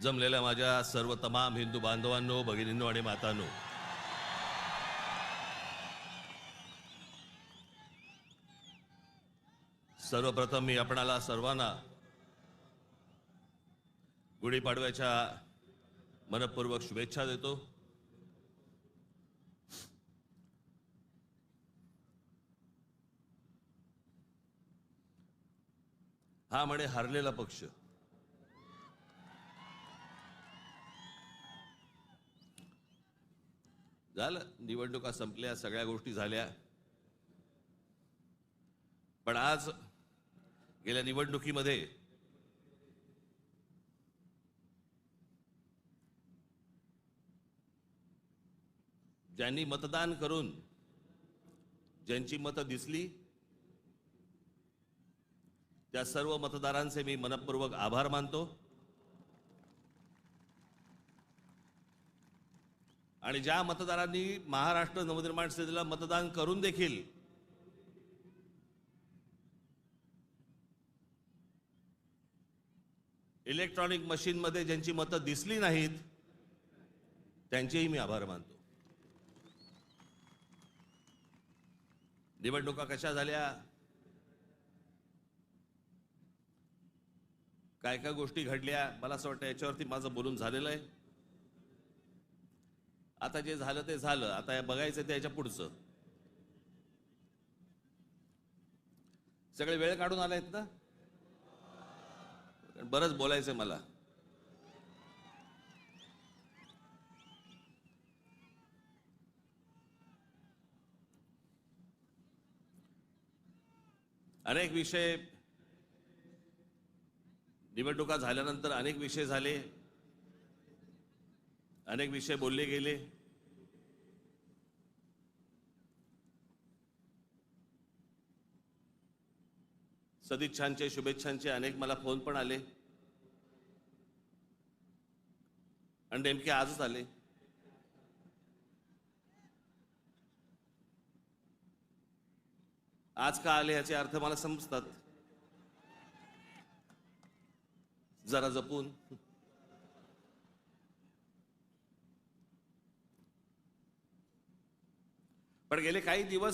जमलेल्या माझ्या सर्व तमाम हिंदू बांधवांनो, भगिनींनो आणि मातांनो, सर्वप्रथम मी आपणाला सर्वांना गुढीपाडव्याच्या मनपूर्वक शुभेच्छा देतो। हा म्हणे हरलेला पक्ष, झालं, निवडणुका संपल्या, सगळ्या गोष्टी झाल्या, पण आज गेल्या निवडणुकीमध्ये ज्यांनी मतदान करून ज्यांची मतं दिसली त्या सर्व मतदारांचे मी मनपूर्वक आभार मानतो। आणि ज्या मतदारांनी महाराष्ट्र नवनिर्माण सेनेला मतदान करून देखील इलेक्ट्रॉनिक मशीन मध्ये ज्यांची मतं दिसली नाहीत त्यांचेही मी आभार मानतो। निवडणुका कशा झाल्या, काय काय गोष्टी घडल्या, मला असं वाटतं याच्यावरती माझं बोलून झालेलं आहे। आता जे झालं ते झालं, आता बघायचं त्याच्या पुढचं। सगळे वेळ काढून आलायत ना, बरंच बोलायचंय मला। अनेक विषय, निवडणुका झाल्यानंतर अनेक विषय झाले, अनेक विषय बोलले गेले। सदिच्छांचे, शुभेच्छांचे अनेक मला फोन पण आले आणि नेमके आजच आले। आज का आले याचे अर्थ मला समजतात, जरा जपून। पण गेले काही दिवस